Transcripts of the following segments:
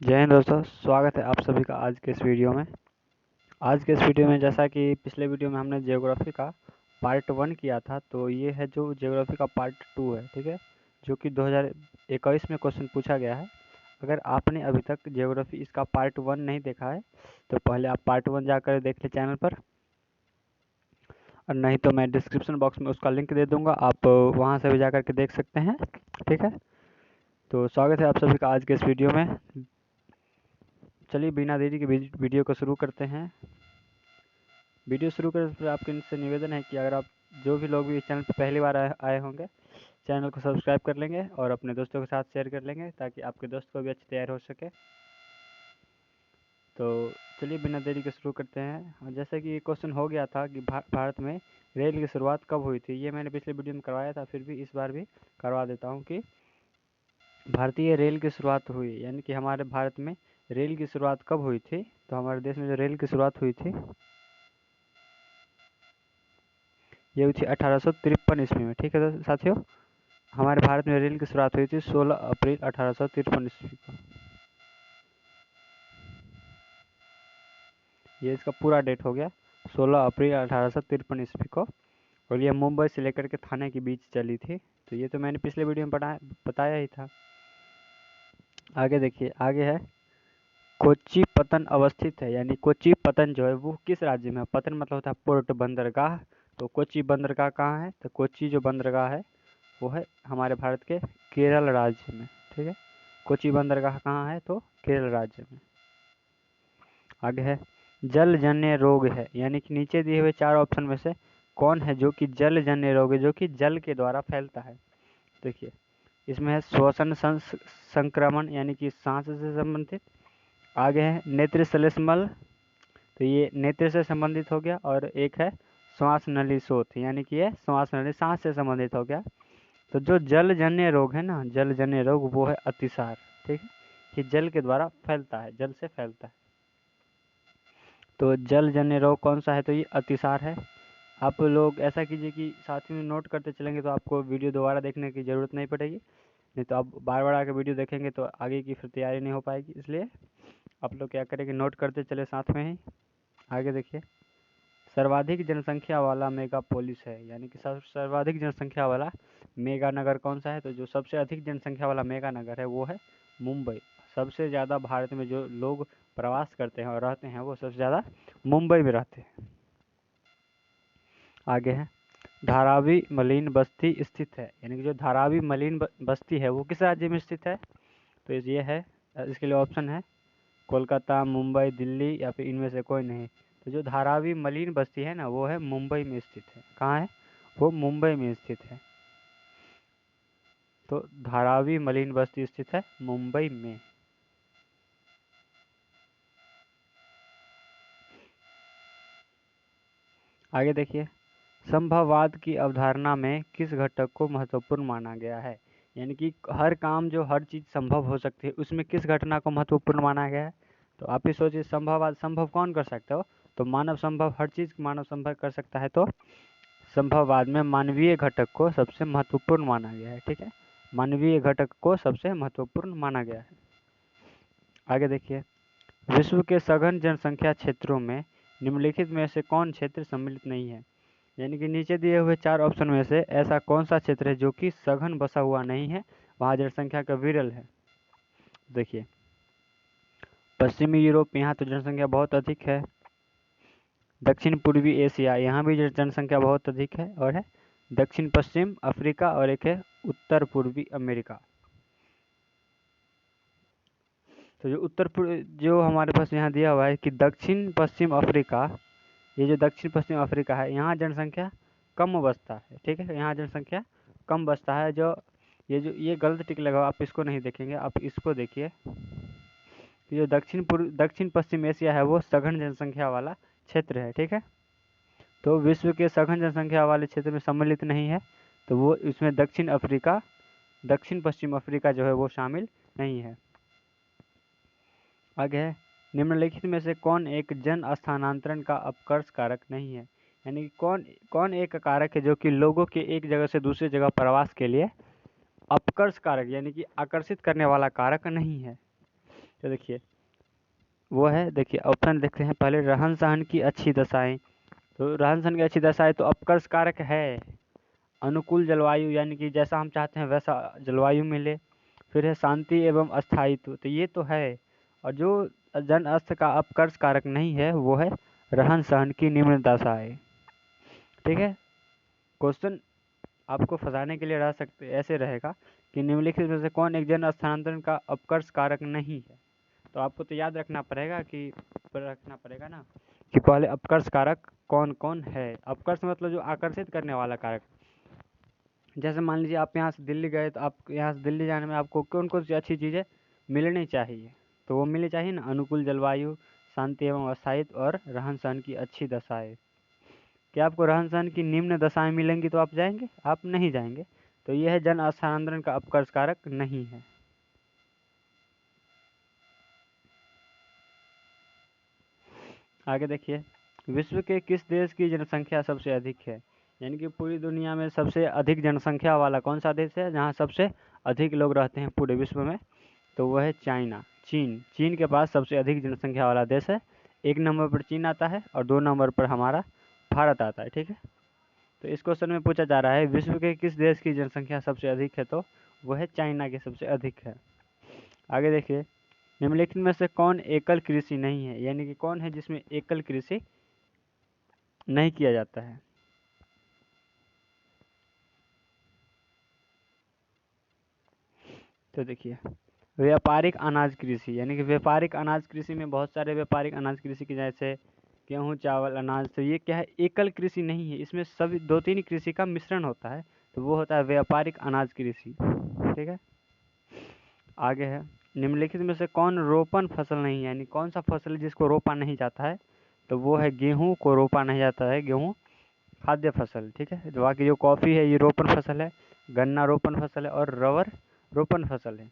जय हिंद दोस्तों, स्वागत है आप सभी का आज के इस वीडियो में। आज के इस वीडियो में जैसा कि पिछले वीडियो में हमने ज्योग्राफी का पार्ट 1 किया था, तो ये है जो ज्योग्राफी का पार्ट 2 है, ठीक है, जो कि 2021 में क्वेश्चन पूछा गया है। अगर आपने अभी तक ज्योग्राफी इसका पार्ट 1 नहीं देखा है तो पहले आप पार्ट 1 जाकर देख ले चैनल पर, और नहीं तो मैं डिस्क्रिप्शन बॉक्स में उसका लिंक दे दूँगा, आप वहाँ से भी जा के देख सकते हैं, ठीक है। तो स्वागत है आप सभी का आज के इस वीडियो में। चलिए बिना देरी के वीडियो को शुरू करते हैं। वीडियो शुरू करने से आपके इनसे निवेदन है कि अगर आप जो भी लोग भी इस चैनल पर पहली बार आए होंगे, चैनल को सब्सक्राइब कर लेंगे और अपने दोस्तों के साथ शेयर कर लेंगे ताकि आपके दोस्त को भी अच्छी तैयार हो सके। तो चलिए बिना देरी के शुरू करते हैं। जैसे कि ये क्वेश्चन हो गया था कि भारत में रेल की शुरुआत कब हुई थी, ये मैंने पिछले वीडियो में करवाया था, फिर भी इस बार भी करवा देता हूँ कि भारतीय रेल की शुरुआत हुई, यानी कि हमारे भारत में रेल की शुरुआत कब हुई थी। तो हमारे देश में जो रेल की शुरुआत हुई थी ये हुई थी 1853 ईस्वी में, ठीक है साथियों। हमारे भारत में रेल की शुरुआत हुई थी 16 अप्रैल 1853 ईस्वी को। ये इसका पूरा डेट हो गया 16 अप्रैल 1853 ईस्वी को, और ये मुंबई से लेकर के थाने के बीच चली थी। तो ये तो मैंने पिछले वीडियो में बताया ही था। आगे देखिए, आगे है कोच्चि पतन अवस्थित है, यानी कोच्चि पतन जो है वो किस राज्य में है। पतन मतलब होता है पोर्ट, बंदरगाह। तो कोच्चि बंदरगाह कहाँ है, तो कोच्चि जो बंदरगाह है वो है हमारे भारत के केरल राज्य में, ठीक है। कोच्चि बंदरगाह कहाँ है, तो केरल राज्य में। आगे है जलजन्य रोग है, यानी कि नीचे दिए हुए 4 ऑप्शन में से कौन है जो कि जलजन्य रोग है, जो कि जल के द्वारा फैलता है। देखिए इसमें है श्वसन संक्रमण, यानी कि सांस से संबंधित। आगे है नेत्र श्लेष्मल, तो ये नेत्र से संबंधित हो गया। और एक है श्वास नली शोथ, यानी कि ये श्वास नली सांस से संबंधित हो गया। तो जो जलजन्य रोग है ना, जलजन्य रोग वो है अतिसार, ठीक है, कि जल के द्वारा फैलता है, जल से फैलता है। तो जलजन्य रोग कौन सा है, तो ये अतिसार है। आप लोग ऐसा कीजिए कि साथ में नोट करते चलेंगे तो आपको वीडियो दोबारा देखने की ज़रूरत नहीं पड़ेगी, नहीं तो आप बार बार आके वीडियो देखेंगे तो आगे की फिर तैयारी नहीं हो पाएगी। इसलिए आप लोग क्या करेंगे, नोट करते चले साथ में ही। आगे देखिए, सर्वाधिक जनसंख्या वाला मेगा पोलिस है, यानी कि सर्वाधिक जनसंख्या वाला मेगा नगर कौन सा है, तो जो सबसे अधिक जनसंख्या वाला मेगा नगर है वो है मुंबई। सबसे ज़्यादा भारत में जो लोग प्रवास करते हैं और रहते हैं वो सबसे ज़्यादा मुंबई में रहते हैं। आगे है धारावी मलिन बस्ती स्थित है, यानी कि जो धारावी मलिन बस्ती है वो किस राज्य में स्थित है, तो ये है, इसके लिए ऑप्शन है कोलकाता, मुंबई, दिल्ली या फिर इनमें से कोई नहीं। तो जो धारावी मलिन बस्ती है ना वो है मुंबई में स्थित है। कहाँ है, वो मुंबई में स्थित है। तो धारावी मलिन बस्ती स्थित है मुंबई में। आगे देखिए, संभववाद की अवधारणा में किस घटक को महत्वपूर्ण माना गया है, यानी कि हर काम जो हर चीज़ संभव हो सकती है उसमें किस घटना को महत्वपूर्ण माना गया है। तो आप ही सोचिए, संभववाद संभव कौन कर सकता हो, तो मानव संभव, हर चीज़ मानव संभव कर सकता है। तो संभववाद में मानवीय घटक को सबसे महत्वपूर्ण माना गया है, ठीक है, मानवीय घटक को सबसे महत्वपूर्ण माना गया है। आगे देखिए, विश्व के सघन जनसंख्या क्षेत्रों में निम्नलिखित में से कौन क्षेत्र सम्मिलित नहीं है, यानी कि नीचे दिए हुए 4 ऑप्शन में से ऐसा कौन सा क्षेत्र है जो कि सघन बसा हुआ नहीं है, वहाँ जनसंख्या का विरल है। देखिए पश्चिमी यूरोप, यहाँ तो जनसंख्या बहुत अधिक है। दक्षिण पूर्वी एशिया, यहाँ भी जनसंख्या बहुत अधिक है। और है दक्षिण पश्चिम अफ्रीका, और एक है उत्तर पूर्वी अमेरिका। तो जो उत्तर पूर्व जो हमारे पास यहाँ दिया हुआ है कि दक्षिण पश्चिम अफ्रीका, ये जो दक्षिण पश्चिम अफ्रीका है यहाँ जनसंख्या कम बसता है, ठीक है, यहाँ जनसंख्या कम बसता है। जो ये गलत टिक लगा, आप इसको नहीं देखेंगे, आप इसको देखिए। जो दक्षिण पश्चिम एशिया है वो सघन जनसंख्या वाला क्षेत्र है, ठीक है। तो विश्व के सघन जनसंख्या वाले क्षेत्र में सम्मिलित नहीं है, तो वो इसमें दक्षिण पश्चिम अफ्रीका जो है वो शामिल नहीं है। आगे है निम्नलिखित में से कौन एक जन स्थानांतरण का अपकर्ष कारक नहीं है, यानी कि कौन एक कारक है जो कि लोगों के एक जगह से दूसरी जगह प्रवास के लिए अपकर्ष कारक, यानी कि आकर्षित करने वाला कारक नहीं है। तो देखिए वो है, देखिए ऑप्शन देखते हैं पहले, रहन सहन की अच्छी दशाएं। तो रहन सहन की अच्छी दशाएं तो अपकर्ष कारक है। अनुकूल जलवायु यानी कि जैसा हम चाहते हैं वैसा जलवायु मिले। फिर है शांति एवं अस्थायित्व, तो ये तो है। और जो जन अर्थ का अपकर्ष कारक नहीं है वो है रहन सहन की निम्न दशाएं। ठीक है, क्वेश्चन आपको फंसाने के लिए रह सकते ऐसे रहेगा कि निम्नलिखित में से कौन एक जन स्थानांतरण का अपकर्ष कारक नहीं है। तो आपको तो याद रखना पड़ेगा ना कि पहले अपकर्ष कारक कौन कौन है। अपकर्ष मतलब जो आकर्षित करने वाला कारक। जैसे मान लीजिए आप यहाँ से दिल्ली गए, तो आप यहाँ से दिल्ली जाने में आपको कौन कौन सी अच्छी चीज़ें मिलनी चाहिए, तो वो मिलनी चाहिए ना, अनुकूल जलवायु, शांति एवं अस्थायित्व और रहन सहन की अच्छी दशाएं। क्या आपको रहन सहन की निम्न दशाएं मिलेंगी तो आप जाएंगे? आप नहीं जाएंगे। तो यह है जन स्थानांतरण का अपकर्ष कारक नहीं है। आगे देखिए, विश्व के किस देश की जनसंख्या सबसे अधिक है? यानी कि पूरी दुनिया में सबसे अधिक जनसंख्या वाला कौन सा देश है जहाँ सबसे अधिक लोग रहते हैं पूरे विश्व में? तो वह है चाइना, चीन। चीन के पास सबसे अधिक जनसंख्या वाला देश है। 1 नंबर पर चीन आता है और 2 नंबर पर हमारा भारत आता है। ठीक है, तो इस क्वेश्चन में पूछा जा रहा है विश्व के किस देश की जनसंख्या सबसे अधिक है, तो वह चाइना की सबसे अधिक है। आगे देखिए, निम्नलिखित में से कौन एकल कृषि नहीं है? यानी कि कौन है जिसमें एकल कृषि नहीं किया जाता है? तो देखिए, व्यापारिक अनाज कृषि, यानी कि व्यापारिक अनाज कृषि में बहुत सारे व्यापारिक अनाज कृषि के जैसे गेहूँ, चावल, अनाज, तो ये क्या है, एकल कृषि नहीं है, इसमें सभी 2-3 कृषि का मिश्रण होता है, तो वो होता है व्यापारिक अनाज कृषि। ठीक है, आगे है, निम्नलिखित में से कौन रोपण फसल नहीं है? यानी कौन सा फसल है जिसको रोपा नहीं जाता है? तो वो है गेहूँ को रोपा नहीं जाता है। गेहूँ खाद्य फसल। ठीक है, जो बाकी जो कॉफ़ी है ये रोपण फसल है, गन्ना रोपण फसल है और रबर रोपण फसल है।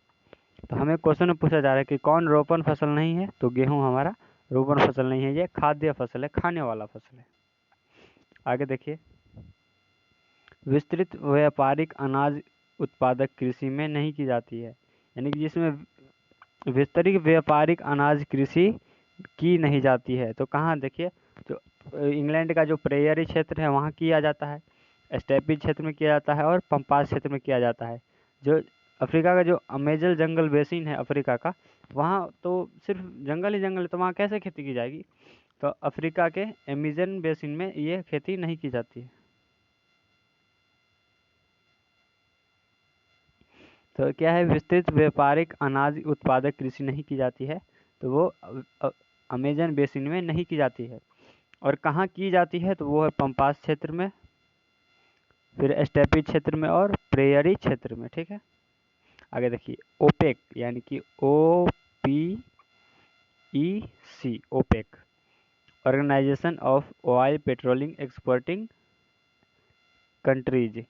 तो हमें क्वेश्चन में पूछा जा रहा है कि कौन रोपण फसल नहीं है, तो गेहूँ हमारा रोपण फसल नहीं है, ये खाद्य फसल है, खाने वाला फसल है। आगे देखिए, विस्तृत व्यापारिक अनाज उत्पादक कृषि में नहीं की जाती है। यानी कि जिसमें विस्तृत व्यापारिक अनाज कृषि की नहीं जाती है, तो कहाँ देखिए, तो इंग्लैंड का जो प्रेयरी क्षेत्र है वहाँ किया जाता है, स्टेपी क्षेत्र में किया जाता है और पंपास क्षेत्र में किया जाता है। जो अफ्रीका का जो अमेजन जंगल बेसिन है अफ्रीका का, वहाँ तो सिर्फ जंगल ही जंगल है, तो वहाँ कैसे खेती की जाएगी? तो अफ्रीका के अमेजन बेसिन में ये खेती नहीं की जाती है। तो क्या है, विस्तृत व्यापारिक अनाज उत्पादक कृषि नहीं की जाती है, तो वो अमेजन बेसिन में नहीं की जाती है। और कहाँ की जाती है, तो वो है पंपास क्षेत्र में, फिर स्टेपी क्षेत्र में और प्रेयरी क्षेत्र में। ठीक है, आगे देखिए, ओपेक यानी कि OPEC, OPEC, organization of oil petroleum exporting countries,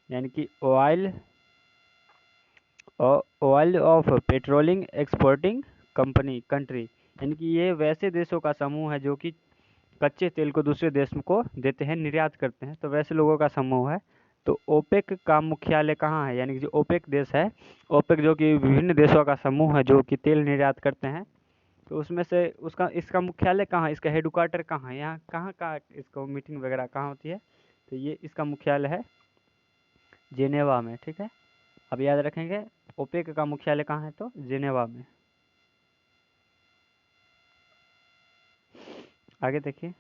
यानी कि oil of petroleum exporting country, यानी कि ये वैसे देशों का समूह है जो कि कच्चे तेल को दूसरे देश को देते हैं, निर्यात करते हैं, तो वैसे लोगों का समूह है। तो ओपेक का मुख्यालय कहाँ है? यानी कि जो ओपेक देश है, ओपेक जो कि विभिन्न देशों का समूह है जो कि तेल निर्यात करते हैं, तो उसमें से इसका मुख्यालय कहाँ है, इसका हेडक्वार्टर कहाँ है, यहाँ कहाँ का इसको मीटिंग वगैरह कहाँ होती है? तो ये इसका मुख्यालय है जेनेवा में। ठीक है, अब याद रखेंगे ओपेक का मुख्यालय कहाँ है, तो जेनेवा में। आगे देखिए,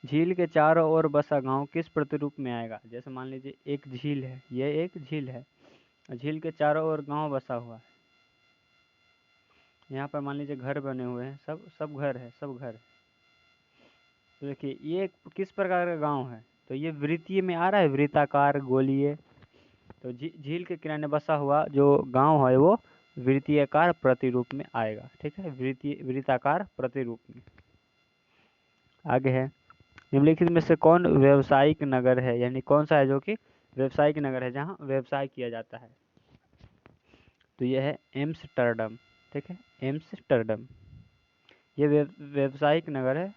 झील के चारों ओर बसा गांव किस प्रतिरूप में आएगा? जैसे मान लीजिए एक झील है, ये एक झील है, झील के चारों ओर गांव बसा हुआ है। यहाँ पर मान लीजिए घर बने हुए हैं, सब सब घर है, सब घर। तो देखिए ये किस प्रकार का गांव है? तो ये वृत्तीय में आ रहा है, वृत्ताकार, गोलीय। तो झील के किनारे बसा हुआ जो गांव है वो वृत्तीयकार प्रतिरूप में आएगा। ठीक है, वृत्ताकार प्रतिरूप में। आगे है, निम्नलिखित में से कौन व्यवसायिक नगर है? यानी कौन सा है जो कि व्यवसायिक नगर है जहाँ व्यवसाय किया जाता है? तो यह है एम्स्टर्डम। ठीक है, एम्स्टर्डम ये व्यवसायिक नगर है,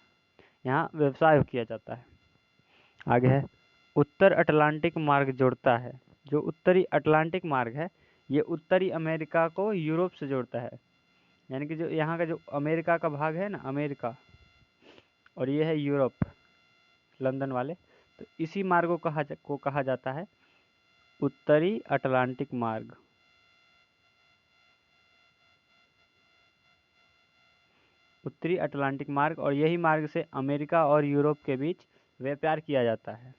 यहाँ व्यवसाय किया जाता है। आगे है, उत्तर अटलांटिक मार्ग जोड़ता है। जो उत्तरी अटलांटिक मार्ग है ये उत्तरी अमेरिका को यूरोप से जोड़ता है, यानी कि जो यहाँ का जो अमेरिका का भाग है ना, अमेरिका, और ये है यूरोप, लंदन वाले, तो इसी मार्ग को कहा जाता है उत्तरी अटलांटिक मार्ग। उत्तरी अटलांटिक मार्ग, और यही मार्ग से अमेरिका और यूरोप के बीच व्यापार किया जाता है।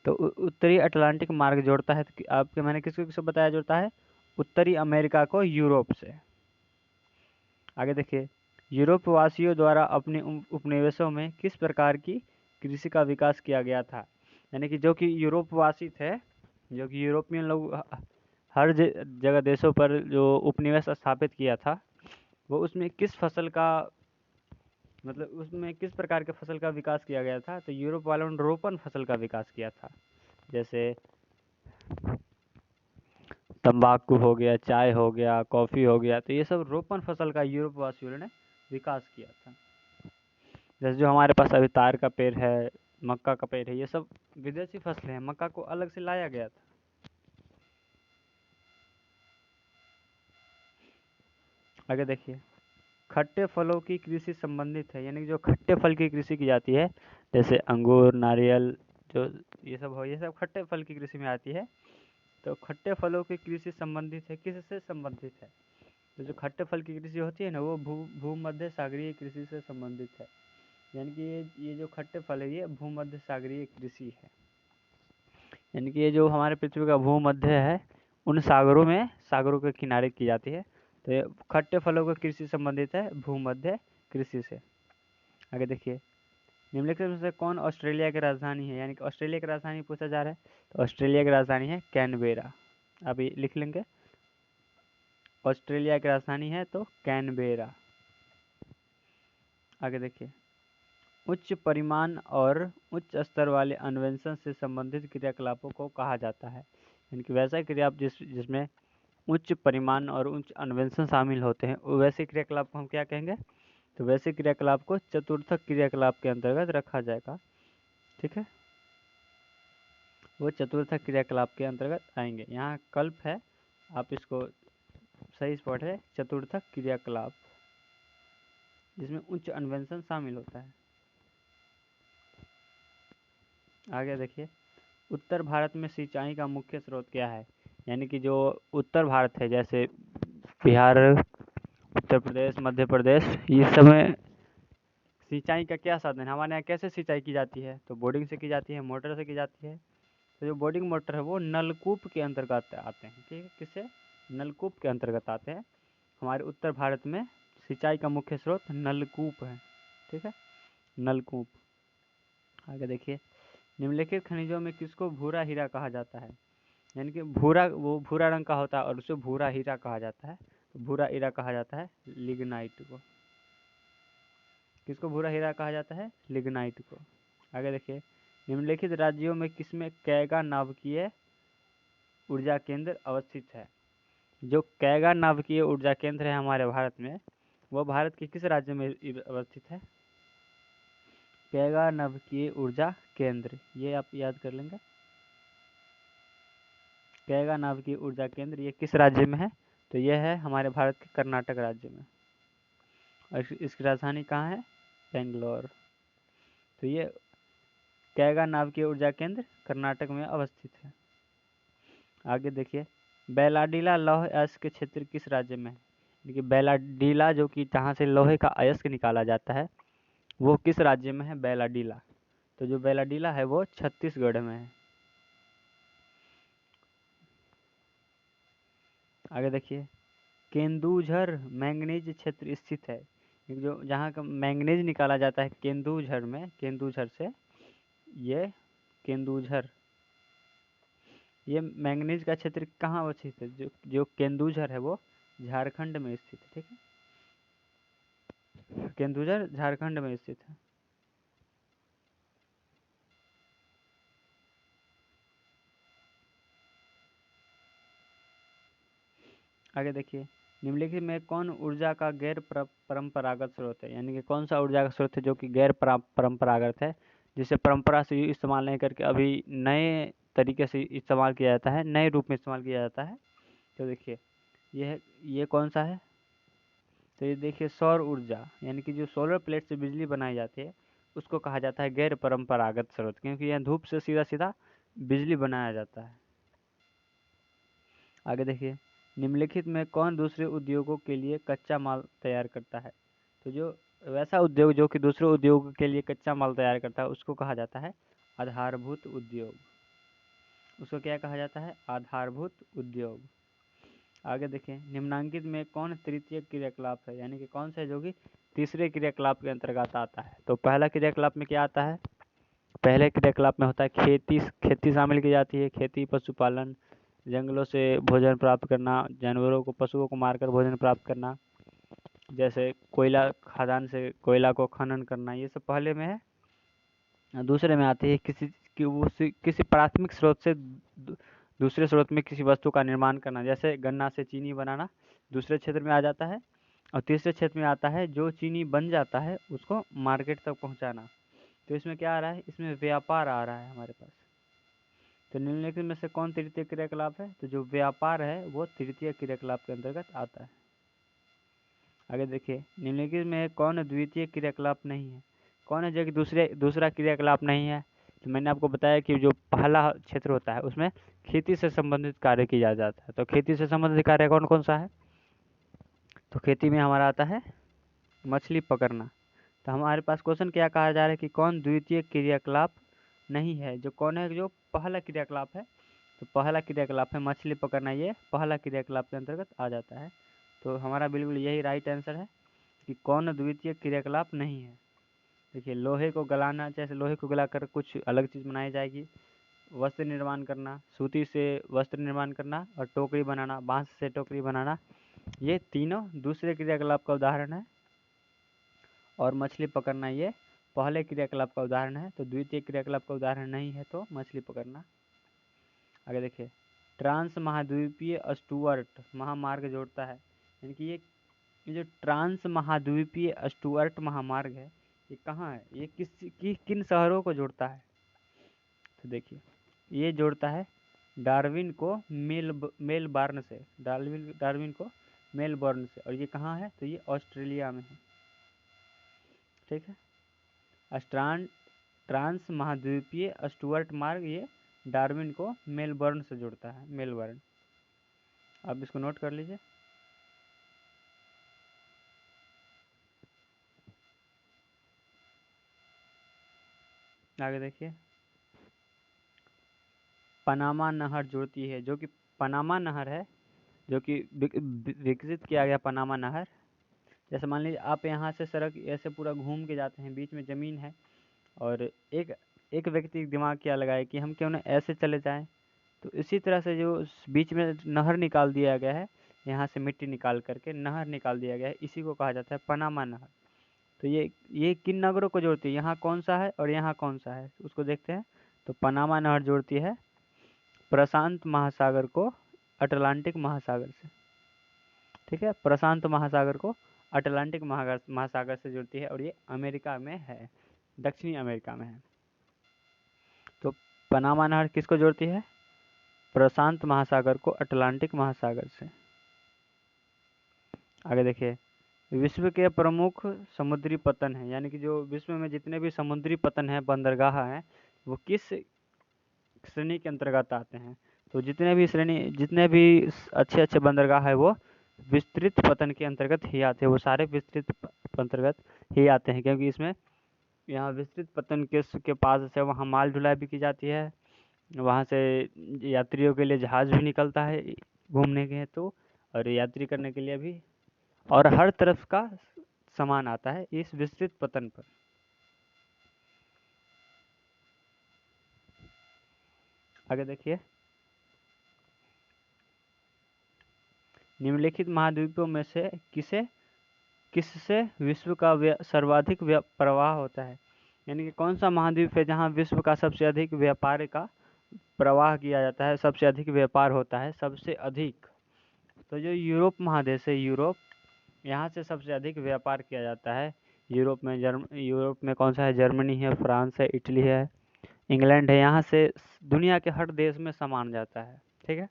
तो उत्तरी अटलांटिक मार्ग जोड़ता है, तो आपके मैंने किसको बताया जोड़ता है? उत्तरी अमेरिका को यूरोप से। आगे देखिए, यूरोप वासियों द्वारा अपने उपनिवेशों में किस प्रकार की कृषि का विकास किया गया था? यानी कि जो कि यूरोप वासी थे, जो कि यूरोपियन लोग हर जगह देशों पर जो उपनिवेश स्थापित किया था, वो उसमें किस फसल का, मतलब उसमें किस प्रकार के फसल का विकास किया गया था? तो यूरोप वालों ने रोपन फसल का विकास किया था, जैसे तंबाकू हो गया, चाय हो गया, कॉफ़ी हो गया, तो ये सब रोपन फसल का यूरोप वासियों ने विकास किया था। जैसे जो हमारे पास अभी तार का पेड़ है, मक्का का पेड़ है, ये सब विदेशी फसलें हैं, मक्का को अलग से लाया गया था। आगे देखिए, खट्टे फलों की कृषि संबंधित है, यानी कि जो खट्टे फल की कृषि की जाती है, जैसे अंगूर, नारियल, जो ये सब खट्टे फल की कृषि में आती है। तो खट्टे फलों की कृषि संबंधित है, किससे संबंधित है? तो जो खट्टे फल की कृषि होती है ना, वो भूमध्य सागरीय कृषि से संबंधित है, यानी कि ये जो खट्टे फल है, ये भूमध्य सागरीय कृषि है, यानी कि ये जो हमारे पृथ्वी का भूमध्य है, उन सागरों के किनारे की जाती है। तो ये खट्टे फलों की कृषि संबंधित है भूमध्य कृषि से। आगे देखिए, निम्नलिखित में से कौन ऑस्ट्रेलिया की राजधानी है? यानी कि ऑस्ट्रेलिया की राजधानी पूछा जा रहा है, तो ऑस्ट्रेलिया की राजधानी है कैनबेरा। अभी लिख लेंगे, ऑस्ट्रेलिया की राजधानी है तो कैनबेरा। आगे देखिए, उच्च परिमाण और उच्च स्तर वाले अन्वेषण से संबंधित क्रियाकलापों को कहा जाता है, यानी कि वैसा क्रिया जिसमें उच्च परिमाण और उच्च अन्वेषण शामिल होते हैं, वैसे क्रियाकलाप को हम क्या कहेंगे? तो वैसे क्रियाकलाप को चतुर्थक क्रियाकलाप के अंतर्गत रखा जाएगा। ठीक है, वो चतुर्थक क्रियाकलाप के अंतर्गत आएंगे। यहाँ कल्प है, आप इसको सही स्पॉट है, चतुर्थक क्रियाकलाप, जिसमें उच्च अन्वेषण शामिल होता है। आगे देखिए, उत्तर भारत में सिंचाई का मुख्य स्रोत क्या है? यानी कि जो उत्तर भारत है, जैसे बिहार, उत्तर प्रदेश, मध्य प्रदेश, ये सब में सिंचाई का क्या साधन है? हमारे यहाँ कैसे सिंचाई की जाती है? तो बोर्डिंग से की जाती है, मोटर से की जाती है। तो जो बोर्डिंग मोटर है वो नलकूप के अंतर्गत आते हैं। ठीक है, किससे? नलकूप के अंतर्गत आते हैं। हमारे उत्तर भारत में सिंचाई का मुख्य स्रोत नलकूप है। ठीक है, नलकूप। आगे देखिए, निम्नलिखित खनिजों में किसको भूरा हीरा कहा जाता है? यानी कि वो भूरा रंग का होता है और उसे भूरा हीरा कहा जाता है। तो भूरा हीरा कहा जाता है लिग्नाइट को। किसको भूरा हीरा कहा जाता है? लिग्नाइट को। आगे देखिए, निम्नलिखित राज्यों में किसमें कैगा नाभिकीय ऊर्जा केंद्र अवस्थित है? जो कैगा नाभिकीय ऊर्जा केंद्र है हमारे भारत में, वो भारत के किस राज्य में अवस्थित है? कैगा नाभिकीय ऊर्जा केंद्र, ये आप याद कर लेंगे। कैगा नाभिकीय ऊर्जा केंद्र ये किस राज्य में है? तो यह है हमारे भारत के कर्नाटक राज्य में, और इसकी राजधानी कहाँ है? बेंगलोर। तो ये कैगा नाभिकीय ऊर्जा केंद्र कर्नाटक में अवस्थित है। आगे देखिए, बेलाडीला लौह अयस्क क्षेत्र किस राज्य में है? देखिए, बेलाडीला जो कि जहाँ से लोहे का अयस्क निकाला जाता है, वो किस राज्य में है? बेलाडीला। तो जो बेलाडीला है वो छत्तीसगढ़ में है। आगे देखिए, केंदुझर मैंगनीज क्षेत्र स्थित है। जो जहाँ का मैंगनीज निकाला जाता है केंदुझर में, केंदुझर से, ये केंदुझर, ये मैंगनीज का क्षेत्र कहाँ अवस्थित है? जो केंदुझर है वो झारखंड में स्थित है। ठीक है, केंदुझर झारखंड में स्थित है। आगे देखिए, निम्नलिखित में कौन ऊर्जा का गैर परंपरागत स्रोत है? यानी कि कौन सा ऊर्जा का स्रोत है जो कि गैर परंपरागत है, जिसे परंपरा से इस्तेमाल नहीं करके अभी नए तरीके से इस्तेमाल किया जाता है, नए रूप में इस्तेमाल किया जाता है? तो देखिए ये कौन सा है, तो ये देखिए सौर ऊर्जा, यानी कि जो सोलर प्लेट से बिजली बनाई जाती है उसको कहा जाता है गैर परंपरागत स्रोत, क्योंकि यह धूप से सीधा सीधा बिजली बनाया जाता है। आगे देखिए, निम्नलिखित में कौन दूसरे उद्योगों के लिए कच्चा माल तैयार करता है, तो जो वैसा उद्योग जो कि दूसरे उद्योगों के लिए कच्चा माल तैयार करता है उसको कहा जाता है आधारभूत उद्योग। उसको क्या कहा जाता है, आधारभूत उद्योग। आगे देखें, निम्नांकित में कौन तृतीय क्रियाकलाप है, यानी कि कौन सा जो कि तीसरे क्रियाकलाप के अंतर्गत आता है। तो पहला क्रियाकलाप में क्या आता है, पहले क्रियाकलाप में होता है खेती शामिल की जाती है, खेती, पशुपालन, जंगलों से भोजन प्राप्त करना, जानवरों को पशुओं को मारकर भोजन प्राप्त करना, जैसे कोयला खदान से कोयला को खनन करना, ये सब पहले में है। दूसरे में आती है किसी प्राथमिक स्रोत से दूसरे स्रोत में किसी वस्तु का निर्माण करना, जैसे गन्ना से चीनी बनाना दूसरे क्षेत्र में आ जाता है। और तीसरे क्षेत्र में आता है जो चीनी बन जाता है उसको मार्केट तक पहुंचाना। तो इसमें क्या आ रहा है, इसमें व्यापार आ रहा है हमारे पास। तो निम्नलिखित में से कौन तृतीय क्रियाकलाप है, तो जो व्यापार है वो तृतीय क्रियाकलाप के अंतर्गत आता है। आगे देखिए, निम्नलिखित में कौन द्वितीय क्रियाकलाप नहीं है, कौन है जो कि दूसरा क्रियाकलाप नहीं है। तो मैंने आपको बताया कि जो पहला क्षेत्र होता है उसमें खेती से संबंधित कार्य किया जाता है। तो खेती से संबंधित कार्य कौन कौन सा है, तो खेती में हमारा आता है मछली पकड़ना। तो हमारे पास क्वेश्चन क्या कहा जा रहा है कि कौन द्वितीय क्रियाकलाप नहीं है, जो कौन है जो पहला क्रियाकलाप है, तो पहला क्रियाकलाप है मछली पकड़ना, ये पहला क्रियाकलाप के अंतर्गत आ जाता है। तो हमारा बिल्कुल यही राइट आंसर है कि कौन द्वितीय क्रियाकलाप नहीं है। देखिए, लोहे को गलाना, जैसे लोहे को गलाकर कुछ अलग चीज़ बनाई जाएगी, वस्त्र निर्माण करना, सूती से वस्त्र निर्माण करना, और टोकरी बनाना, बांस से टोकरी बनाना, ये तीनों दूसरे क्रियाकलाप का उदाहरण है। और मछली पकड़ना ये पहले क्रियाकलाप का उदाहरण है। तो द्वितीय क्रियाकलाप का उदाहरण नहीं है तो मछली पकड़ना। आगे देखिए, ट्रांस महाद्वीपीय स्टुअर्ट महामार्ग जोड़ता है, यानी कि ये जो ट्रांस महाद्वीपीय स्टुअर्ट महामार्ग है ये कहाँ है, ये किन शहरों को जोड़ता है। तो देखिए, ये जोड़ता है डार्विन को मेलबर्न से, डार्विन को मेलबर्न से। और ये कहाँ है, तो ये ऑस्ट्रेलिया में है। ठीक है, ट्रांस महाद्वीपीय स्टुअर्ट मार्ग ये डार्विन को मेलबर्न से जोड़ता है, मेलबर्न। आप इसको नोट कर लीजिए। आगे देखिए, पनामा नहर जोड़ती है, जो कि पनामा नहर है जो कि विकसित किया गया पनामा नहर। जैसे मान लीजिए आप यहाँ से सड़क ऐसे पूरा घूम के जाते हैं, बीच में ज़मीन है, और एक व्यक्ति दिमाग क्या लगाए कि हम क्यों ना ऐसे चले जाएं। तो इसी तरह से जो बीच में नहर निकाल दिया गया है, यहाँ से मिट्टी निकाल करके नहर निकाल दिया गया है, इसी को कहा जाता है पनामा नहर। तो ये किन नगरों को जोड़ती है, यहाँ कौन सा है और यहाँ कौन सा है, उसको देखते हैं। तो पनामा नहर जोड़ती है प्रशांत महासागर को अटलांटिक महासागर से। ठीक है, प्रशांत महासागर को अटलांटिक महासागर से जोड़ती है, और ये अमेरिका में है, दक्षिणी अमेरिका में है। तो पनामा नहर किसको जोड़ती है, प्रशांत महासागर को अटलांटिक महासागर से। आगे देखिए, विश्व के प्रमुख समुद्री पतन है, यानी कि जो विश्व में जितने भी समुद्री पतन है, बंदरगाह हैं, वो किस श्रेणी के अंतर्गत आते हैं। तो जितने भी अच्छे बंदरगाह है वो विस्तृत पतन के अंतर्गत ही आते हैं, वो सारे विस्तृत अंतर्गत ही आते हैं, क्योंकि इसमें यहाँ विस्तृत पतन के पास से वहाँ माल ढुलाई भी की जाती है, वहाँ से यात्रियों के लिए जहाज भी निकलता है घूमने के हेतु, और यात्री करने के लिए भी, और हर तरफ का सामान आता है इस विस्तृत पतन पर। आगे देखिए, निम्नलिखित महाद्वीपों में से किससे विश्व का सर्वाधिक प्रवाह होता है, यानी कि कौन सा महाद्वीप है जहाँ विश्व का सबसे अधिक व्यापार का प्रवाह किया जाता है, सबसे अधिक व्यापार होता है, सबसे अधिक। तो जो यूरोप महादेश है, यूरोप, यहाँ से सबसे अधिक व्यापार किया जाता है। यूरोप में कौन सा है, जर्मनी है, फ्रांस है, इटली है, इंग्लैंड है, यहाँ से दुनिया के हर देश में सामान जाता है। ठीक है,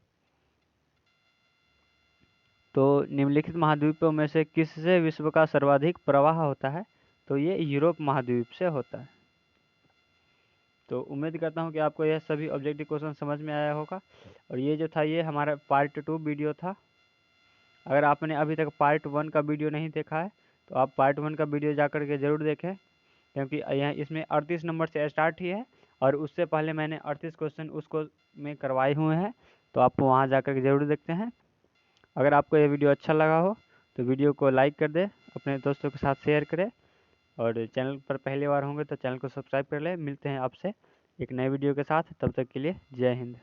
तो निम्नलिखित महाद्वीपों में से किससे विश्व का सर्वाधिक प्रवाह होता है? तो ये यूरोप महाद्वीप से होता है। तो उम्मीद करता हूँ कि आपको यह सभी ऑब्जेक्टिव क्वेश्चन समझ में आया होगा। और ये जो था ये हमारा पार्ट 2 वीडियो था। अगर आपने अभी तक पार्ट 1 का वीडियो नहीं देखा है तो आप पार्ट 1 का वीडियो जा कर के ज़रूर देखें, क्योंकि यहाँ इसमें 38 नंबर से स्टार्ट ही है और उससे पहले मैंने 38 क्वेश्चन उसको में करवाए हुए हैं, तो आप वहाँ जा कर के ज़रूर देखते हैं। अगर आपको यह वीडियो अच्छा लगा हो तो वीडियो को लाइक कर दें, अपने दोस्तों के साथ शेयर करें, और चैनल पर पहली बार होंगे तो चैनल को सब्सक्राइब कर लें। मिलते हैं आपसे एक नए वीडियो के साथ, तब तक के लिए जय हिंद।